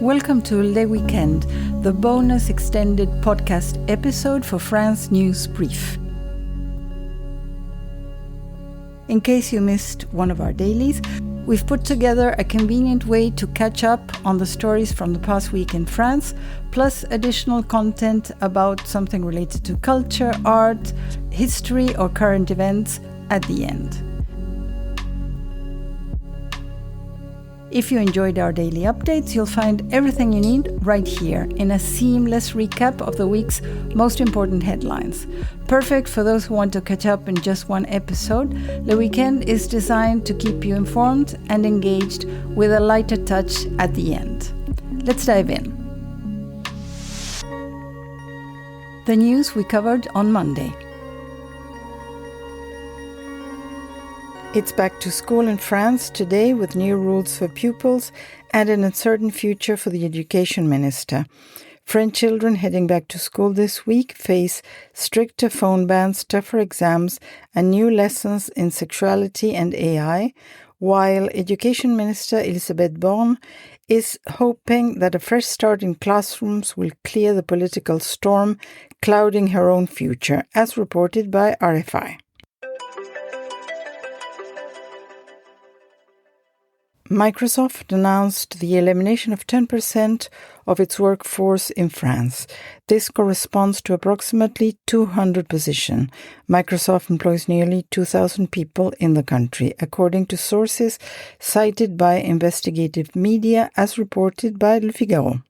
Welcome to Le Weekend, the bonus extended podcast episode for France News Brief. In case you missed one of our dailies, we've put together a convenient way to catch up on the stories from the past week in France, plus additional content about something related to culture, art, history, or current events at the end. If you enjoyed our daily updates, you'll find everything you need right here in a seamless recap of the week's most important headlines. Perfect for those who want to catch up in just one episode, Le Weekend is designed to keep you informed and engaged with a lighter touch at the end. Let's dive in. The news we covered on Monday. It's back to school in France today with new rules for pupils and an uncertain future for the education minister. French children heading back to school this week face stricter phone bans, tougher exams, and new lessons in sexuality and AI, while Education Minister Elisabeth Borne is hoping that a fresh start in classrooms will clear the political storm clouding her own future, as reported by RFI. Microsoft announced the elimination of 10% of its workforce in France. This corresponds to approximately 200 positions. Microsoft employs nearly 2,000 people in the country, according to sources cited by investigative media, as reported by Le Figaro.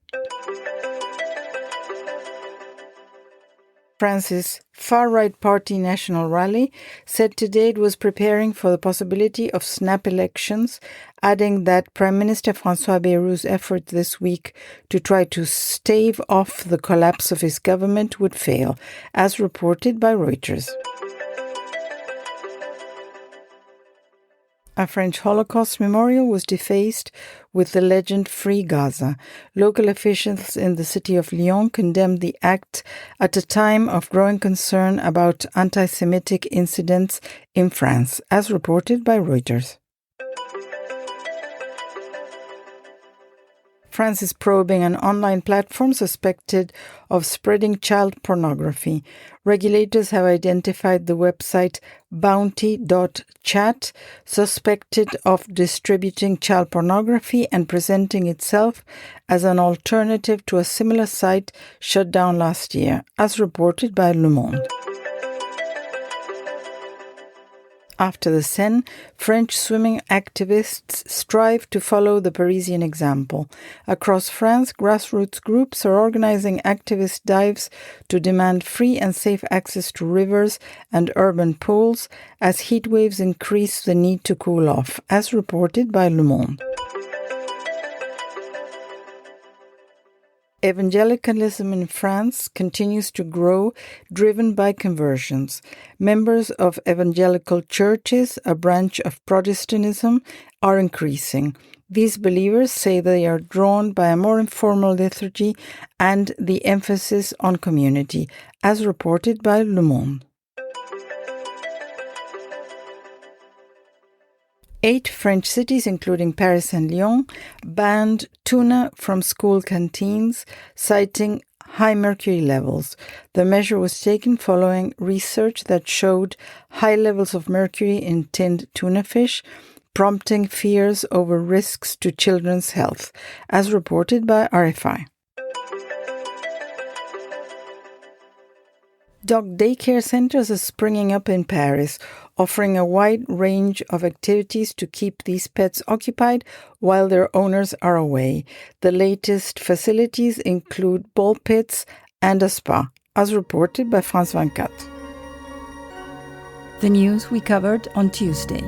France's far-right party National Rally said today it was preparing for the possibility of snap elections, adding that Prime Minister François Bayrou's effort this week to try to stave off the collapse of his government would fail, as reported by Reuters. A French Holocaust memorial was defaced with the legend Free Gaza. Local officials in the city of Lyon condemned the act at a time of growing concern about anti-Semitic incidents in France, as reported by Reuters. France is probing an online platform suspected of spreading child pornography. Regulators have identified the website bounty.chat, suspected of distributing child pornography and presenting itself as an alternative to a similar site shut down last year, as reported by Le Monde. After the Seine, French swimming activists strive to follow the Parisian example. Across France, grassroots groups are organizing activist dives to demand free and safe access to rivers and urban pools as heat waves increase the need to cool off, as reported by Le Monde. Evangelicalism in France continues to grow, driven by conversions. Members of evangelical churches, a branch of Protestantism, are increasing. These believers say they are drawn by a more informal liturgy and the emphasis on community, as reported by Le Monde. 8 French cities, including Paris and Lyon, banned tuna from school canteens, citing high mercury levels. The measure was taken following research that showed high levels of mercury in tinned tuna fish, prompting fears over risks to children's health, as reported by RFI. Dog daycare centers are springing up in Paris, offering a wide range of activities to keep these pets occupied while their owners are away. The latest facilities include ball pits and a spa, as reported by France 24. The news we covered on Tuesday.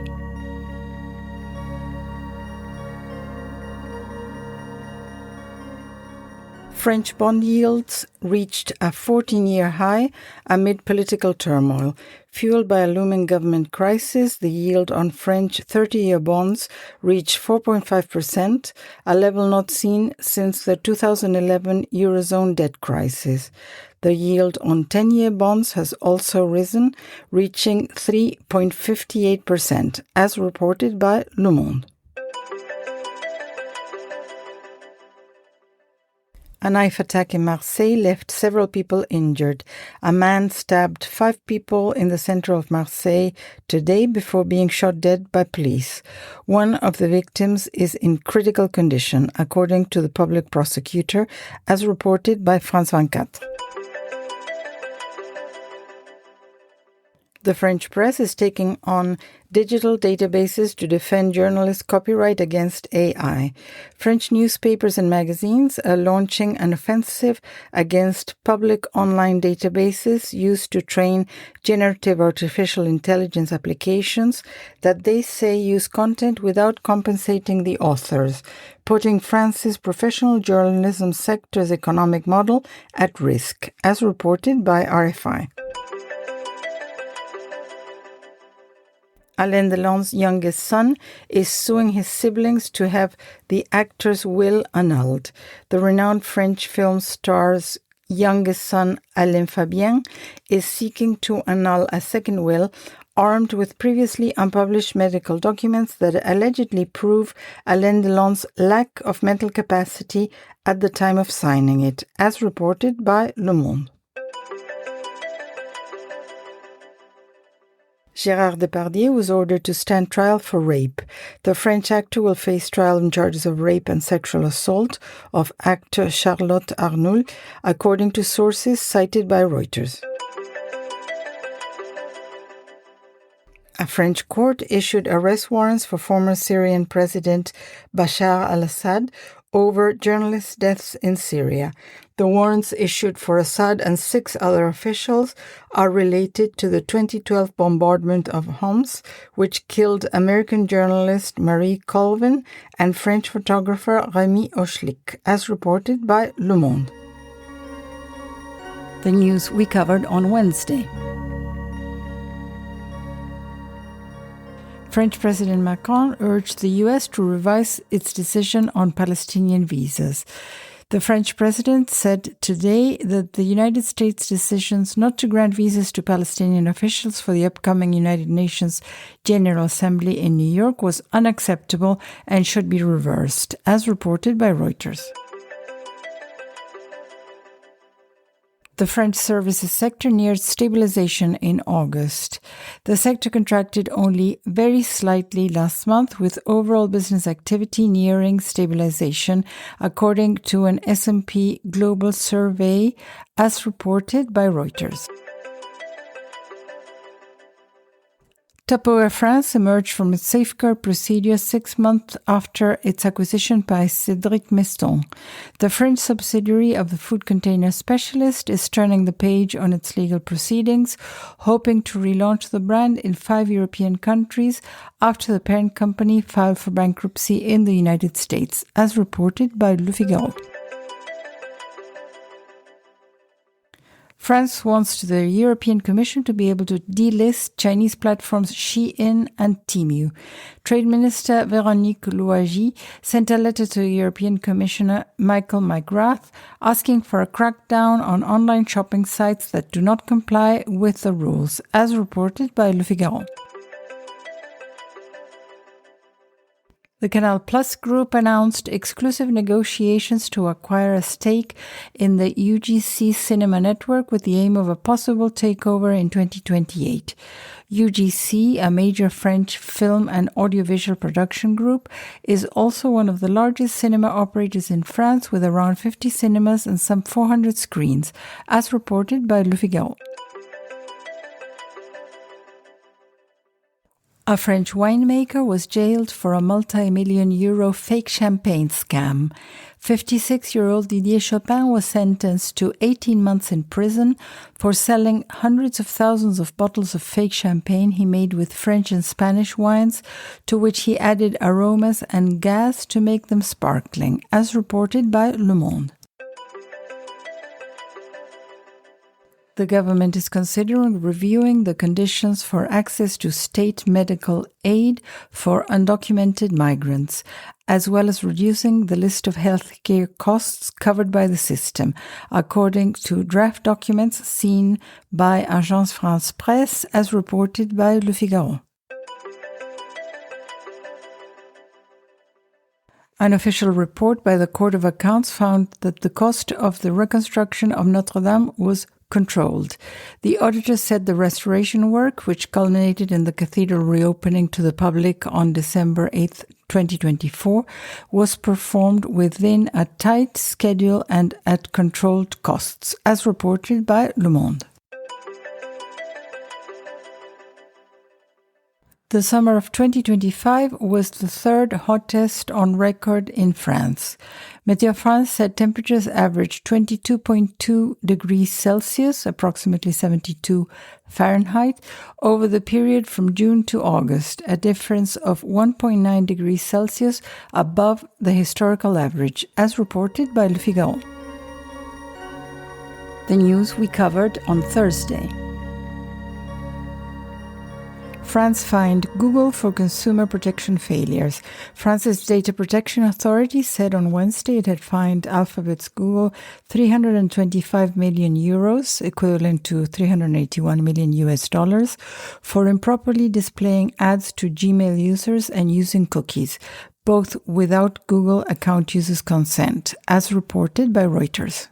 French bond yields reached a 14-year high amid political turmoil. Fueled by a looming government crisis, the yield on French 30-year bonds reached 4.5%, a level not seen since the 2011 Eurozone debt crisis. The yield on 10-year bonds has also risen, reaching 3.58%, as reported by Le Monde. A knife attack in Marseille left several people injured. A man stabbed 5 people in the center of Marseille today before being shot dead by police. One of the victims is in critical condition, according to the public prosecutor, as reported by France 24. The French press is taking on digital databases to defend journalists' copyright against AI. French newspapers and magazines are launching an offensive against public online databases used to train generative artificial intelligence applications that they say use content without compensating the authors, putting France's professional journalism sector's economic model at risk, as reported by RFI. Alain Delon's youngest son is suing his siblings to have the actor's will annulled. The renowned French film star's youngest son, Alain Fabien, is seeking to annul a second will, armed with previously unpublished medical documents that allegedly prove Alain Delon's lack of mental capacity at the time of signing it, as reported by Le Monde. Gérard Depardieu was ordered to stand trial for rape. The French actor will face trial on charges of rape and sexual assault of actor Charlotte Arnoult, according to sources cited by Reuters. A French court issued arrest warrants for former Syrian President Bashar al-Assad over journalist deaths in Syria. The warrants issued for Assad and 6 other officials are related to the 2012 bombardment of Homs, which killed American journalist Marie Colvin and French photographer Rémi Ochlik, as reported by Le Monde. The news we covered on Wednesday. French President Macron urged the U.S. to revise its decision on Palestinian visas. The French president said today that the United States' decisions not to grant visas to Palestinian officials for the upcoming United Nations General Assembly in New York was unacceptable and should be reversed, as reported by Reuters. The French services sector neared stabilization in August. The sector contracted only very slightly last month, with overall business activity nearing stabilization, according to an S&P Global survey, as reported by Reuters. Tupperware France emerged from its safeguard procedure 6 months after its acquisition by Cédric Meston. The French subsidiary of the food container specialist is turning the page on its legal proceedings, hoping to relaunch the brand in 5 European countries after the parent company filed for bankruptcy in the United States, as reported by Le Figaro. France wants the European Commission to be able to delist Chinese platforms Shein and Temu. Trade Minister Véronique Louagie sent a letter to European Commissioner Michael McGrath asking for a crackdown on online shopping sites that do not comply with the rules, as reported by Le Figaro. The Canal Plus Group announced exclusive negotiations to acquire a stake in the UGC cinema network with the aim of a possible takeover in 2028. UGC, a major French film and audiovisual production group, is also one of the largest cinema operators in France, with around 50 cinemas and some 400 screens, as reported by Le Figaro. A French winemaker was jailed for a multi-million-euro fake champagne scam. 56-year-old Didier Chopin was sentenced to 18 months in prison for selling hundreds of thousands of bottles of fake champagne he made with French and Spanish wines, to which he added aromas and gas to make them sparkling, as reported by Le Monde. The government is considering reviewing the conditions for access to state medical aid for undocumented migrants, as well as reducing the list of healthcare costs covered by the system, according to draft documents seen by Agence France-Presse, as reported by Le Figaro. An official report by the Court of Accounts found that the cost of the reconstruction of Notre Dame was controlled. The auditor said the restoration work, which culminated in the cathedral reopening to the public on December 8, 2024, was performed within a tight schedule and at controlled costs, as reported by Le Monde. The summer of 2025 was the third hottest on record in France. Météo France said temperatures averaged 22.2 degrees Celsius, approximately 72 Fahrenheit, over the period from June to August, a difference of 1.9 degrees Celsius above the historical average, as reported by Le Figaro. The news we covered on Thursday. France fined Google for consumer protection failures. France's Data Protection Authority said on Wednesday it had fined Alphabet's Google 325 million euros, equivalent to 381 million US dollars, for improperly displaying ads to Gmail users and using cookies, both without Google account users' consent, as reported by Reuters.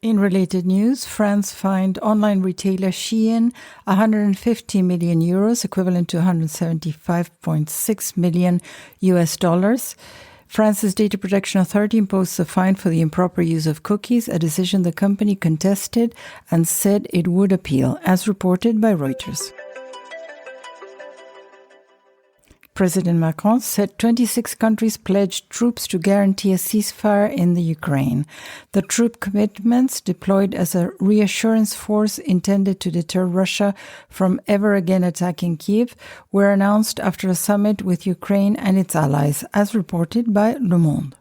In related news, France fined online retailer Shein 150 million euros, equivalent to 175.6 million US dollars. France's Data Protection Authority imposed a fine for the improper use of cookies, a decision the company contested and said it would appeal, as reported by Reuters. President Macron said 26 countries pledged troops to guarantee a ceasefire in the Ukraine. The troop commitments, deployed as a reassurance force intended to deter Russia from ever again attacking Kyiv, were announced after a summit with Ukraine and its allies, as reported by Le Monde.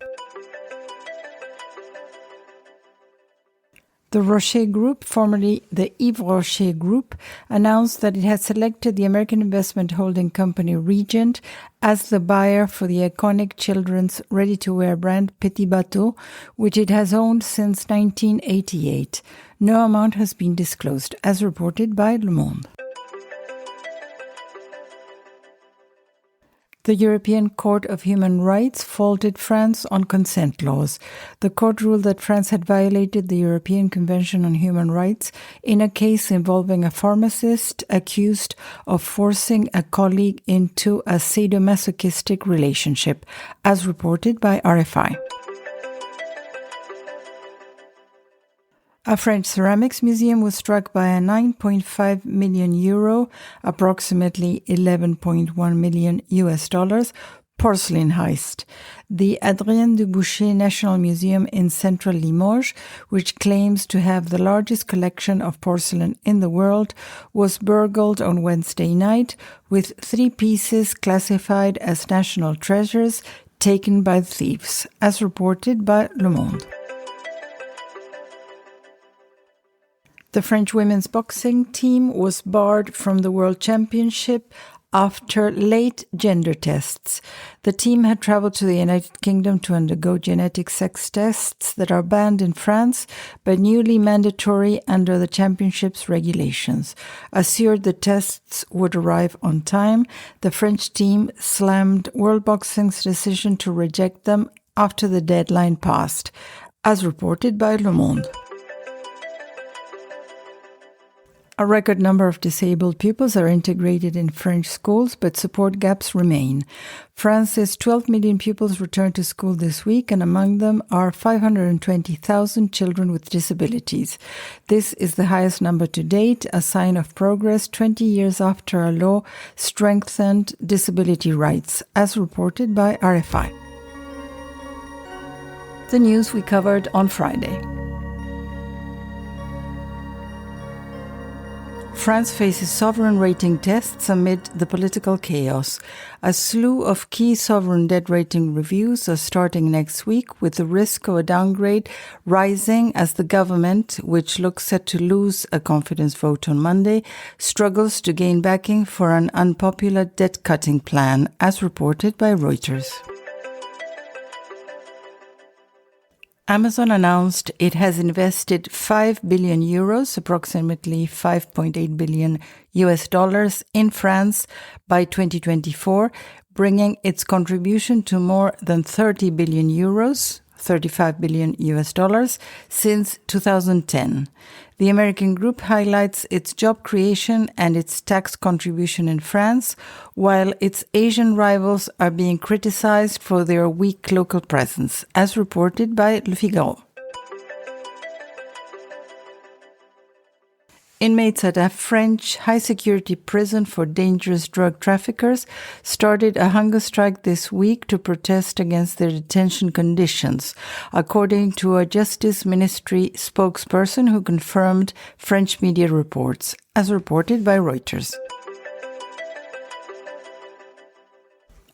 The Rocher Group, formerly the Yves Rocher Group, announced that it had selected the American investment holding company Regent as the buyer for the iconic children's ready-to-wear brand Petit Bateau, which it has owned since 1988. No amount has been disclosed, as reported by Le Monde. The European Court of Human Rights faulted France on consent laws. The court ruled that France had violated the European Convention on Human Rights in a case involving a pharmacist accused of forcing a colleague into a sadomasochistic relationship, as reported by RFI. A French ceramics museum was struck by a 9.5 million euro, approximately 11.1 million US dollars, porcelain heist. The Adrien de Boucher National Museum in central Limoges, which claims to have the largest collection of porcelain in the world, was burgled on Wednesday night, with 3 pieces classified as national treasures taken by thieves, as reported by Le Monde. The French women's boxing team was barred from the World Championship after late gender tests. The team had traveled to the United Kingdom to undergo genetic sex tests that are banned in France, but newly mandatory under the championship's regulations. Assured the tests would arrive on time, the French team slammed World Boxing's decision to reject them after the deadline passed, as reported by Le Monde. A record number of disabled pupils are integrated in French schools, but support gaps remain. France's 12 million pupils returned to school this week, and among them are 520,000 children with disabilities. This is the highest number to date, a sign of progress 20 years after a law strengthened disability rights, as reported by RFI. The news we covered on Friday. France faces sovereign rating tests amid the political chaos. A slew of key sovereign debt rating reviews are starting next week, with the risk of a downgrade rising as the government, which looks set to lose a confidence vote on Monday, struggles to gain backing for an unpopular debt-cutting plan, as reported by Reuters. Amazon announced it has invested 5 billion euros, approximately 5.8 billion US dollars, in France by 2024, bringing its contribution to more than 30 billion euros, 35 billion US dollars, since 2010. The American group highlights its job creation and its tax contribution in France, while its Asian rivals are being criticized for their weak local presence, as reported by Le Figaro. Inmates at a French high-security prison for dangerous drug traffickers started a hunger strike this week to protest against their detention conditions, according to a Justice Ministry spokesperson who confirmed French media reports, as reported by Reuters.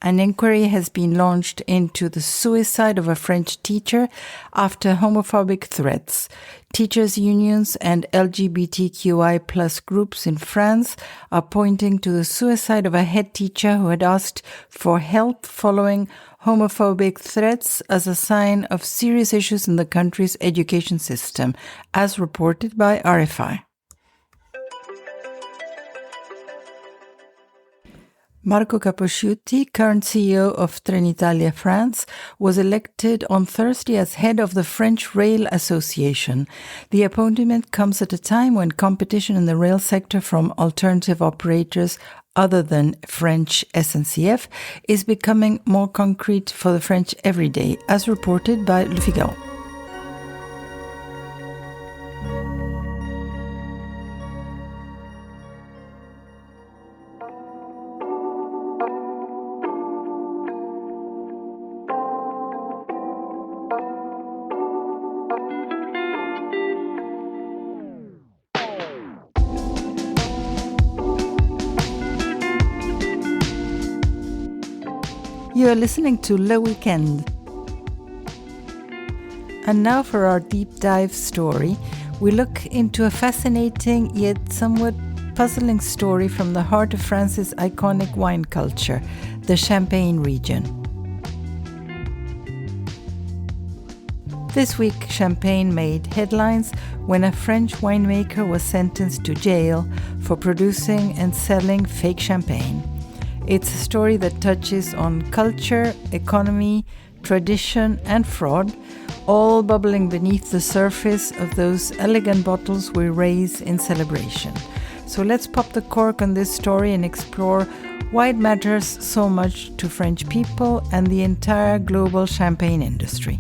An inquiry has been launched into the suicide of a French teacher after homophobic threats. Teachers' unions and LGBTQI+ groups in France are pointing to the suicide of a head teacher who had asked for help following homophobic threats as a sign of serious issues in the country's education system, as reported by RFI. Marco Capocciuti, current CEO of Trenitalia France, was elected on Thursday as head of the French Rail Association. The appointment comes at a time when competition in the rail sector from alternative operators other than French SNCF is becoming more concrete for the French everyday, as reported by Le Figaro. You are listening to Le Weekend. And now for our deep dive story, we look into a fascinating yet somewhat puzzling story from the heart of France's iconic wine culture, the Champagne region. This week, Champagne made headlines when a French winemaker was sentenced to jail for producing and selling fake champagne. It's a story that touches on culture, economy, tradition, and fraud, all bubbling beneath the surface of those elegant bottles we raise in celebration. So let's pop the cork on this story and explore why it matters so much to French people and the entire global champagne industry.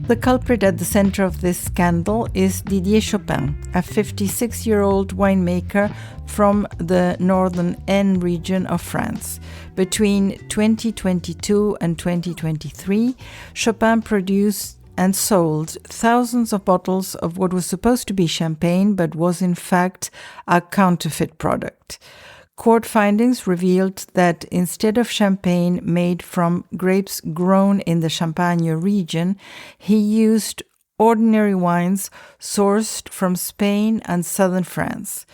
The culprit at the center of this scandal is Didier Chopin, a 56-year-old winemaker from the northern Aisne region of France. Between 2022 and 2023, Chopin produced and sold thousands of bottles of what was supposed to be champagne but was in fact a counterfeit product. Court findings revealed that instead of champagne made from grapes grown in the Champagne region, he used ordinary wines sourced from Spain and southern France.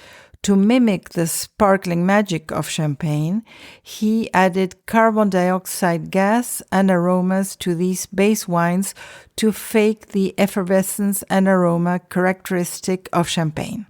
To mimic the sparkling magic of champagne, he added carbon dioxide gas and aromas to these base wines to fake the effervescence and aroma characteristic of champagne.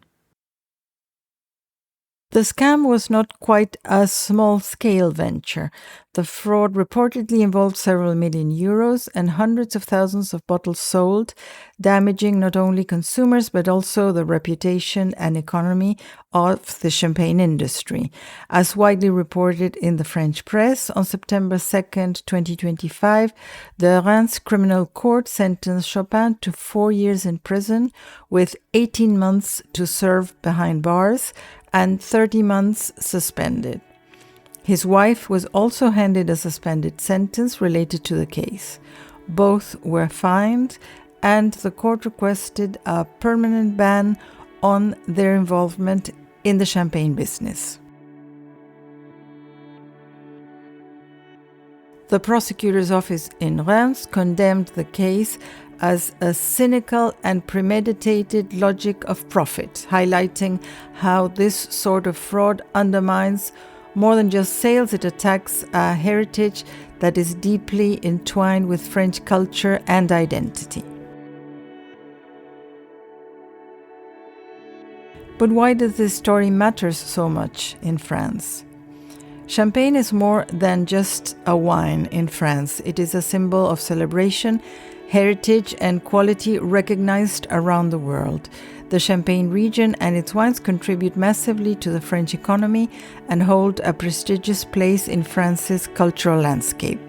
The scam was not quite a small-scale venture. The fraud reportedly involved several million euros and hundreds of thousands of bottles sold, damaging not only consumers but also the reputation and economy of the champagne industry. As widely reported in the French press, on September 2nd, 2025, the Reims Criminal Court sentenced Chopin to 4 years in prison with 18 months to serve behind bars and 30 months suspended. His wife was also handed a suspended sentence related to the case. Both were fined, and the court requested a permanent ban on their involvement in the champagne business. The prosecutor's office in Reims condemned the case as a cynical and premeditated logic of profit, highlighting how this sort of fraud undermines more than just sales. It attacks a heritage that is deeply entwined with French culture and identity. But why does this story matter so much in France? Champagne is more than just a wine in France. It is a symbol of celebration, heritage, and quality recognized around the world. The Champagne region and its wines contribute massively to the French economy and hold a prestigious place in France's cultural landscape.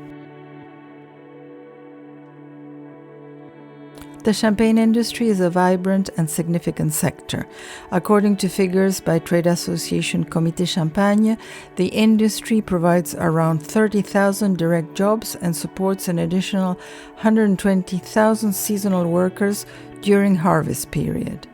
The champagne industry is a vibrant and significant sector. According to figures by trade association Comité Champagne, the industry provides around 30,000 direct jobs and supports an additional 120,000 seasonal workers during harvest period.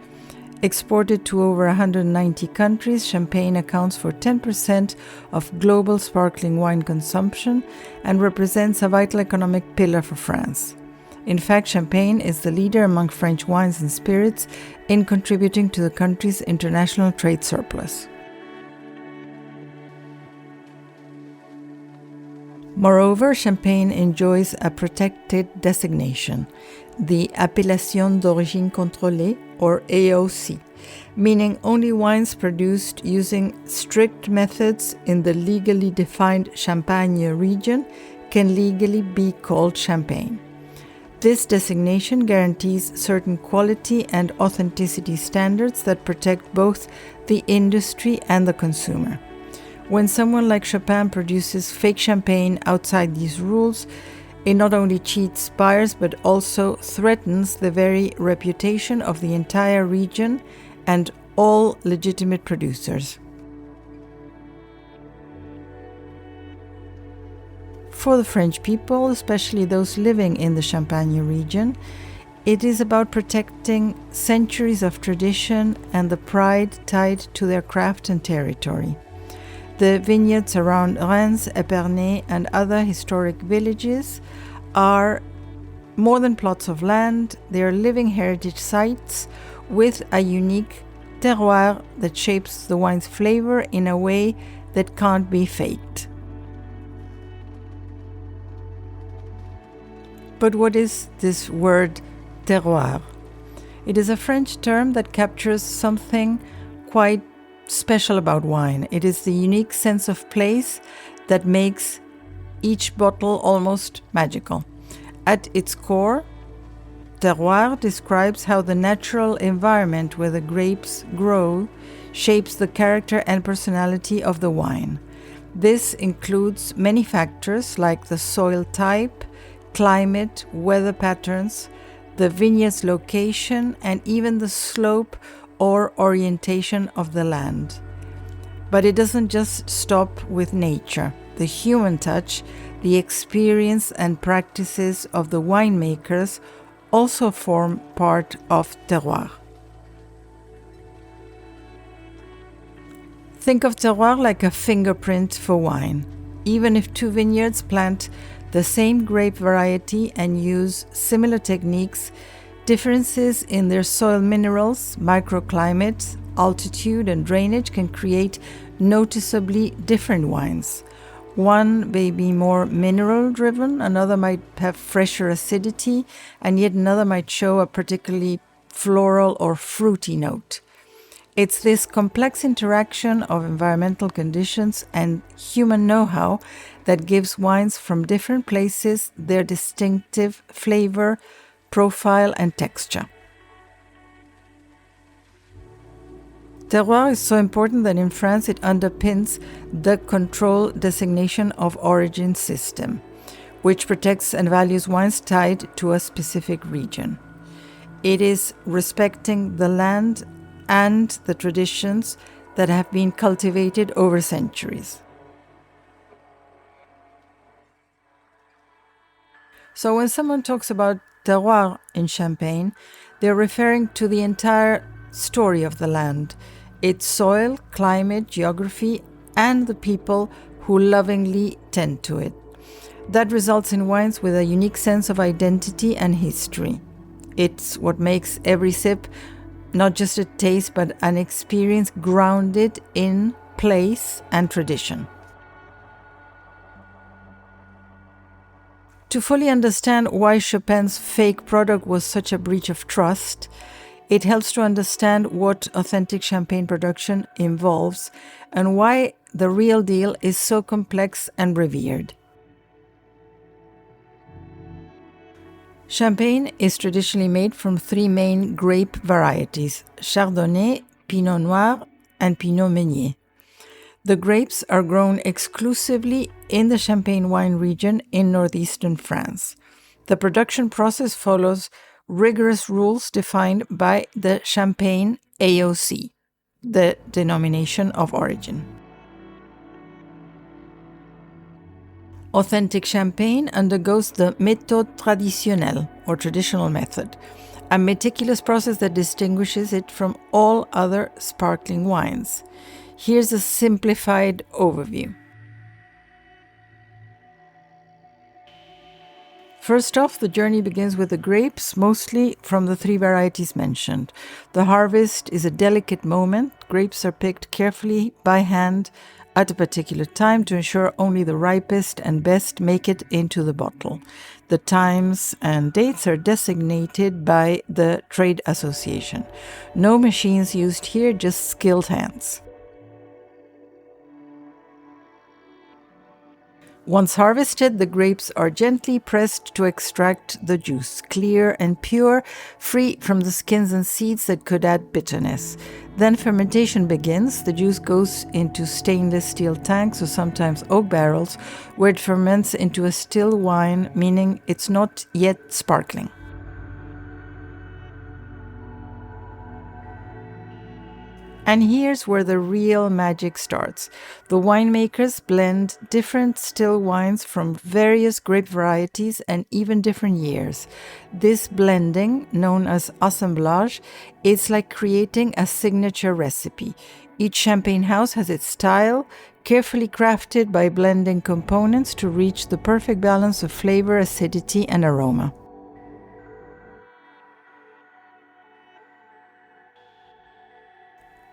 Exported to over 190 countries, champagne accounts for 10% of global sparkling wine consumption and represents a vital economic pillar for France. In fact, champagne is the leader among French wines and spirits in contributing to the country's international trade surplus. Moreover, champagne enjoys a protected designation, the Appellation d'origine contrôlée, or AOC, meaning only wines produced using strict methods in the legally defined Champagne region can legally be called champagne. This designation guarantees certain quality and authenticity standards that protect both the industry and the consumer. When someone like Chopin produces fake champagne outside these rules, it not only cheats buyers but also threatens the very reputation of the entire region and all legitimate producers. For the French people, especially those living in the Champagne region, it is about protecting centuries of tradition and the pride tied to their craft and territory. The vineyards around Reims, Épernay, and other historic villages are more than plots of land. They are living heritage sites with a unique terroir that shapes the wine's flavor in a way that can't be faked. But what is this word terroir? It is a French term that captures something quite special about wine. It is the unique sense of place that makes each bottle almost magical. At its core, terroir describes how the natural environment where the grapes grow shapes the character and personality of the wine. This includes many factors like the soil type, climate, weather patterns, the vineyard's location, and even the slope or orientation of the land. But it doesn't just stop with nature. The human touch, the experience and practices of the winemakers also form part of terroir. Think of terroir like a fingerprint for wine. Even if two vineyards plant the same grape variety and use similar techniques, differences in their soil minerals, microclimate, altitude, and drainage can create noticeably different wines. One may be more mineral-driven, another might have fresher acidity, and yet another might show a particularly floral or fruity note. It's this complex interaction of environmental conditions and human know-how that gives wines from different places their distinctive flavor, profile, and texture. Terroir is so important that in France it underpins the control designation of origin system, which protects and values wines tied to a specific region. It is respecting the land and the traditions that have been cultivated over centuries. So when someone talks about terroir in Champagne, they're referring to the entire story of the land, its soil, climate, geography, and the people who lovingly tend to it. That results in wines with a unique sense of identity and history. It's what makes every sip not just a taste, but an experience grounded in place and tradition. To fully understand why Chopin's fake product was such a breach of trust, It helps to understand what authentic champagne production involves and why the real deal is so complex and revered. Champagne is traditionally made from three main grape varieties: Chardonnay, Pinot Noir, and Pinot Meunier. The grapes are grown exclusively in the Champagne wine region in northeastern France. The production process follows rigorous rules defined by the Champagne AOC, the denomination of origin. Authentic champagne undergoes the méthode traditionnelle, or traditional method, a meticulous process that distinguishes it from all other sparkling wines. Here's a simplified overview. First off, the journey begins with the grapes, mostly from the three varieties mentioned. The harvest is a delicate moment. Grapes are picked carefully by hand at a particular time to ensure only the ripest and best make it into the bottle. The times and dates are designated by the trade association. No machines used here, just skilled hands. Once harvested, the grapes are gently pressed to extract the juice, clear and pure, free from the skins and seeds that could add bitterness. Then fermentation begins. The juice goes into stainless steel tanks or sometimes oak barrels, where it ferments into a still wine, meaning it's not yet sparkling. And here's where the real magic starts. The winemakers blend different still wines from various grape varieties and even different years. This blending, known as assemblage, is like creating a signature recipe. Each champagne house has its style, carefully crafted by blending components to reach the perfect balance of flavor, acidity, and aroma.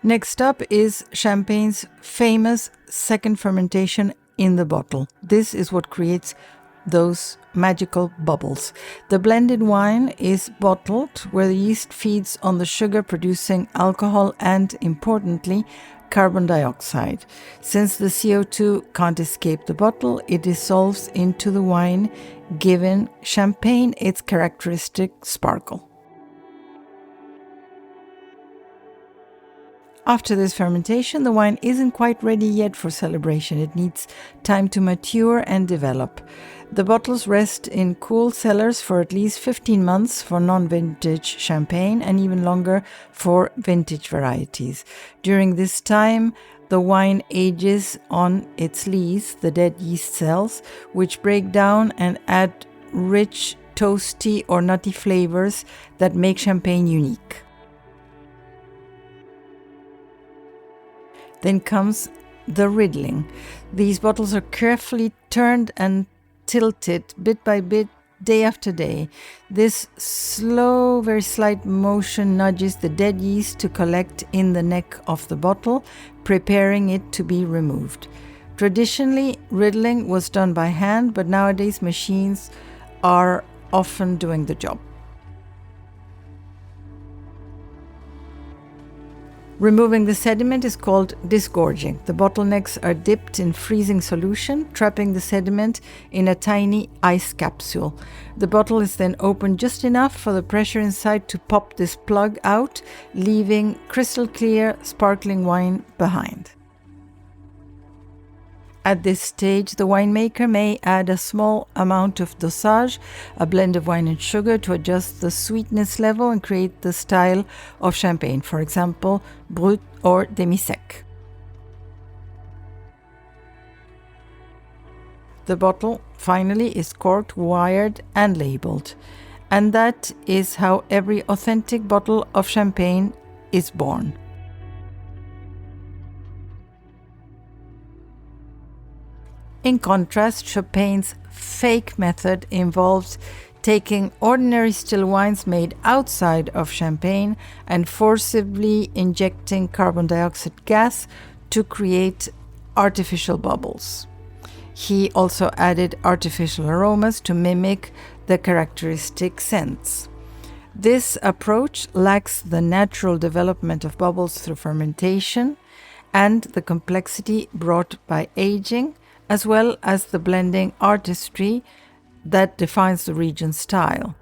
Next up is champagne's famous second fermentation in the bottle. This is what creates those magical bubbles. The blended wine is bottled, where the yeast feeds on the sugar, producing alcohol and, importantly, carbon dioxide. Since the CO2 can't escape the bottle, it dissolves into the wine, giving champagne its characteristic sparkle. After this fermentation, the wine isn't quite ready yet for celebration. It needs time to mature and develop. The bottles rest in cool cellars for at least 15 months for non-vintage champagne and even longer for vintage varieties. During this time, the wine ages on its lees, the dead yeast cells, which break down and add rich, toasty or nutty flavors that make champagne unique. Then comes the riddling. These bottles are carefully turned and tilted bit by bit, day after day. This slow, very slight motion nudges the dead yeast to collect in the neck of the bottle, preparing it to be removed. Traditionally, riddling was done by hand, but nowadays machines are often doing the job. Removing the sediment is called disgorging. The bottlenecks are dipped in freezing solution, trapping the sediment in a tiny ice capsule. The bottle is then opened just enough for the pressure inside to pop this plug out, leaving crystal clear, sparkling wine behind. At this stage, the winemaker may add a small amount of dosage, a blend of wine and sugar, to adjust the sweetness level and create the style of champagne, for example, brut or demi-sec. The bottle, finally, is corked, wired, and labeled. And that is how every authentic bottle of champagne is born. In contrast, Champagne's fake method involves taking ordinary still wines made outside of Champagne and forcibly injecting carbon dioxide gas to create artificial bubbles. He also added artificial aromas to mimic the characteristic scents. This approach lacks the natural development of bubbles through fermentation and the complexity brought by aging, as well as the blending artistry that defines the region's style.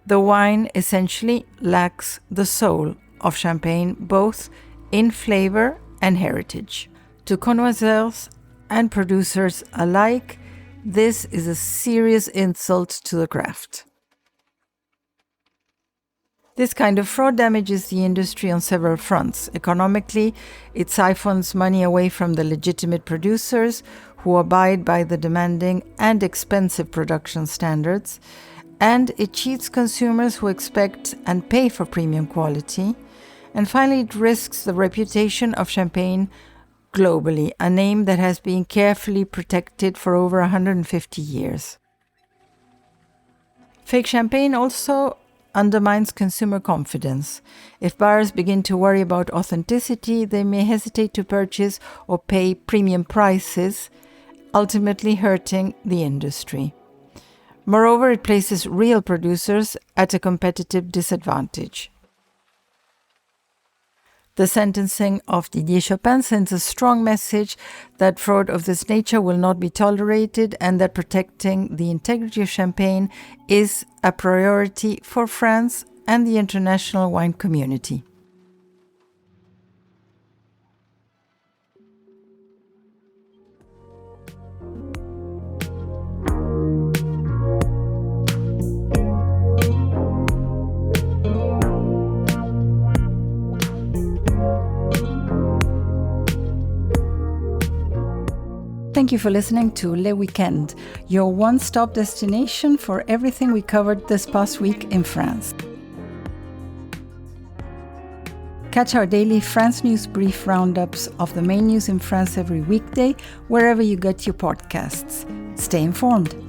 The wine essentially lacks the soul of Champagne, both in flavor and heritage. To connoisseurs and producers alike, this is a serious insult to the craft. This kind of fraud damages the industry on several fronts. Economically, it siphons money away from the legitimate producers who abide by the demanding and expensive production standards, and it cheats consumers who expect and pay for premium quality. And finally, it risks the reputation of Champagne globally, a name that has been carefully protected for over 150 years. Fake champagne also undermines consumer confidence. If buyers begin to worry about authenticity, they may hesitate to purchase or pay premium prices, ultimately hurting the industry. Moreover, it places real producers at a competitive disadvantage. The sentencing of Didier Chopin sends a strong message that fraud of this nature will not be tolerated and that protecting the integrity of Champagne is a priority for France and the international wine community. Thank you for listening to Le Weekend, your one-stop destination for everything we covered this past week in France. Catch our daily France News Brief roundups of the main news in France every weekday, wherever you get your podcasts. Stay informed.